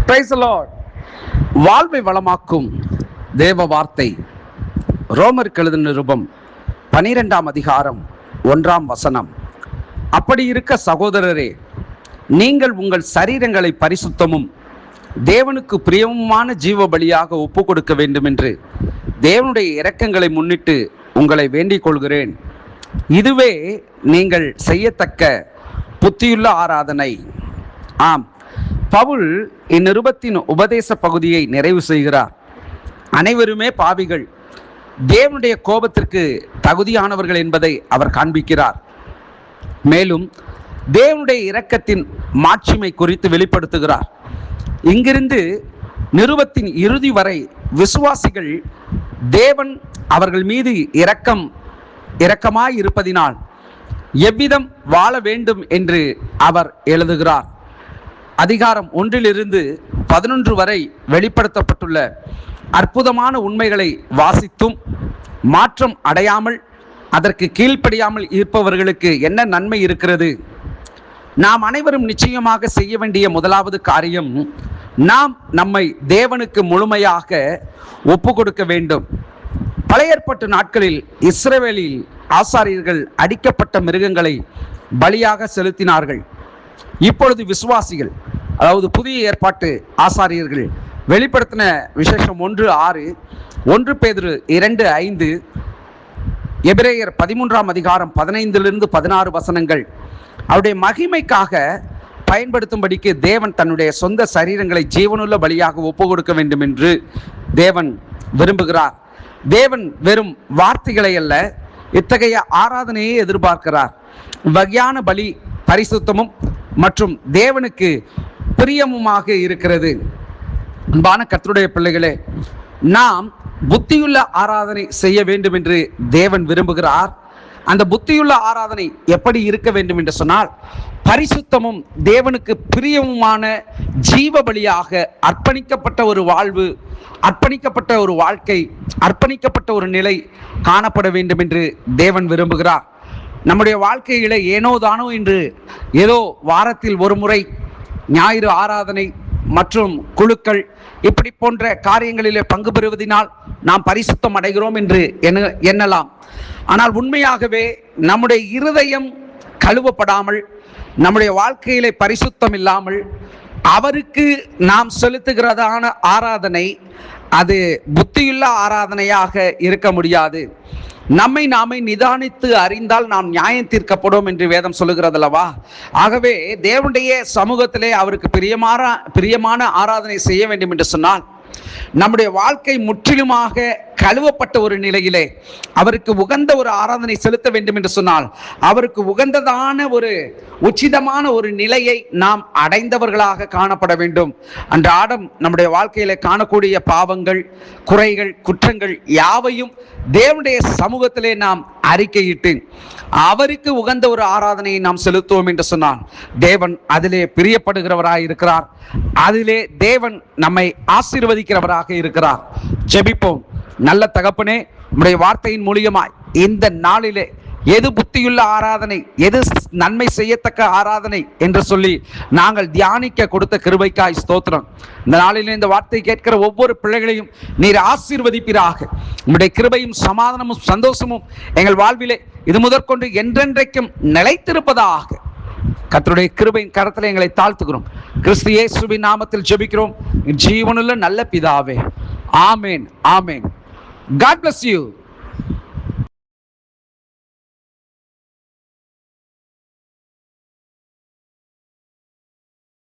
Praise the Lord. வாழ்வை வளமாக்கும் தேவ வார்த்தை ரோமருக்கு எழுதின நிருபம் 12ஆம் அதிகாரம் 1ஆம் வசனம். அப்படி இருக்க சகோதரரே, நீங்கள் உங்கள் சரீரங்களை பரிசுத்தமும் தேவனுக்கு பிரியமுமான ஜீவ பலியாக ஒப்பு கொடுக்க வேண்டும் என்று தேவனுடைய இரக்கங்களை முன்னிட்டு உங்களை வேண்டிக் கொள்கிறேன். இதுவே நீங்கள் செய்யத்தக்க புத்தியுள்ள ஆராதனை. ஆம், பவுல் இந்நிருபத்தின் உபதேச பகுதியை நிறைவு செய்கிறார். அனைவருமே பாவிகள், தேவனுடைய கோபத்திற்கு தகுதியானவர்கள் என்பதை அவர் காண்பிக்கிறார். மேலும் தேவனுடைய இரக்கத்தின் மாட்சிமை குறித்து வெளிப்படுத்துகிறார். இங்கிருந்து நிருபத்தின் இறுதி வரை விசுவாசிகள் தேவன் அவர்கள் மீது இரக்கமாய் இருப்பதினால் எவ்விதம் வாழ வேண்டும் என்று அவர் எழுதுகிறார். அதிகாரம் 1 11 வரை வெளிப்படுத்தப்பட்டுள்ள அற்புதமான உண்மைகளை வாசித்தும் மாற்றம் அடையாமல் அதற்கு கீழ்ப்படியாமல் இருப்பவர்களுக்கு என்ன நன்மை இருக்கிறது? நாம் அனைவரும் நிச்சயமாக செய்ய வேண்டிய முதலாவது காரியம், நாம் நம்மை தேவனுக்கு முழுமையாக ஒப்பு கொடுக்க வேண்டும். பழைய ஏற்பாட்டு நாட்களில் இஸ்ரவேலில் ஆசாரியர்கள் அடிக்கப்பட்ட மிருகங்களை பலியாக செலுத்தினார்கள். இப்பொழுது விசுவாசிகள், அதாவது புதிய ஏற்பாட்டு ஆசாரியர்கள் வெளிப்படுத்தின விசேஷம் 1:6, 1 பேதுரு 2:5, எபிரேயர் 13ஆம் அதிகாரம் 15 16 வசனங்கள் அவருடைய மகிமைக்காக பயன்படுத்தும்படிக்கு தேவன் தன்னுடைய சொந்த சரீரங்களை ஜீவனுள்ள பலியாக ஒப்பு கொடுக்க வேண்டும் என்று தேவன் விரும்புகிறார். தேவன் வெறும் வார்த்தைகளை அல்ல, இத்தகைய ஆராதனையை எதிர்பார்க்கிறார். வகையான பலி பரிசுத்தமும் மற்றும் தேவனுக்கு பிரியமுமாக இருக்கிறது. அன்பான கர்த்தருடைய பிள்ளைகளே, நாம் புத்தியுள்ள ஆராதனை செய்ய வேண்டும் என்று தேவன் விரும்புகிறார். அந்த புத்தியுள்ள ஆராதனை எப்படி இருக்க வேண்டும் என்று சொன்னால், பரிசுத்தமும் தேவனுக்கு பிரியமுமான ஜீவ பலியாக அர்ப்பணிக்கப்பட்ட ஒரு வாழ்வு, அர்ப்பணிக்கப்பட்ட ஒரு வாழ்க்கை, அர்ப்பணிக்கப்பட்ட ஒரு நிலை காணப்பட வேண்டும் என்று தேவன் விரும்புகிறார். நம்முடைய வாழ்க்கையில ஏனோ தானோ என்று ஏதோ வாரத்தில் ஒரு முறை ஞாயிறு ஆராதனை மற்றும் குழுக்கள் இப்படி போன்ற காரியங்களிலே பங்கு பெறுவதனால் நாம் பரிசுத்தம் அடைகிறோம் என்று எண்ணலாம். ஆனால் உண்மையாகவே நம்முடைய இருதயம் கழுவப்படாமல், நம்முடைய வாழ்க்கையிலே பரிசுத்தம் இல்லாமல் அவருக்கு நாம் செலுத்துகிறதான ஆராதனை அது புத்தியுள்ள ஆராதனையாக இருக்க முடியாது. நம்மை நாமே நிதானித்து அறிந்தால் நாம் நியாயம் தீர்க்கப்படும் என்று வேதம் சொல்லுகிறது அல்லவா? ஆகவே தேவனுடைய சமூகத்திலே அவருக்கு பிரியமான ஆராதனை செய்ய வேண்டும் என்று சொன்னால், நம்முடைய வாழ்க்கை முற்றிலுமாக கழுவப்பட்ட ஒரு நிலையிலே அவருக்கு உகந்த ஒரு ஆராதனை செலுத்த வேண்டும் என்று சொன்னால், அவருக்கு உகந்ததான ஒரு உச்சிதமான ஒரு நிலையை நாம் அடைந்தவர்களாக காணப்பட வேண்டும். அன்றாடம் நம்முடைய வாழ்க்கையில காணக்கூடிய பாவங்கள், குறைகள், குற்றங்கள் யாவையும் தேவனுடைய சமூகத்திலே நாம் அறிக்கையிட்டு அவருக்கு உகந்த ஒரு ஆராதனையை நாம் செலுத்துவோம் என்று சொன்னால், தேவன் அதிலே பிரியப்படுகிறவராக இருக்கிறார். அதிலே தேவன் நம்மை ஆசீர்வதிக்கிறவராக இருக்கிறார். ஜெபிப்போம். நல்ல தகப்பனே, உம்முடைய வார்த்தையின் மூலியமாய் இந்த நாளிலே எது புத்தியுள்ள ஆராதனை, எது நன்மை செய்யத்தக்க ஆராதனை என்று சொல்லி நாங்கள் தியானிக்க கொடுத்த கிருபைக்காய் ஸ்தோத்திரம். இந்த நாளிலே இந்த வார்த்தை கேட்கிற ஒவ்வொரு பிள்ளைகளையும் நீர் ஆசீர்வதிப்பீராக. உம்முடைய கிருபையும் சமாதானமும் சந்தோஷமும் எங்கள் வாழ்விலே இது முதற்கொண்டு என்றென்றைக்கும் நிலைத்திருப்பதாக கர்த்தருடைய கிருபையின் கரத்தில் எங்களை தாழ்த்துகிறோம். கிறிஸ்து இயேசுவின் நாமத்தில் ஜெபிக்கிறோம், ஜீவனுள்ள நல்ல பிதாவே. ஆமேன், ஆமேன். God bless you.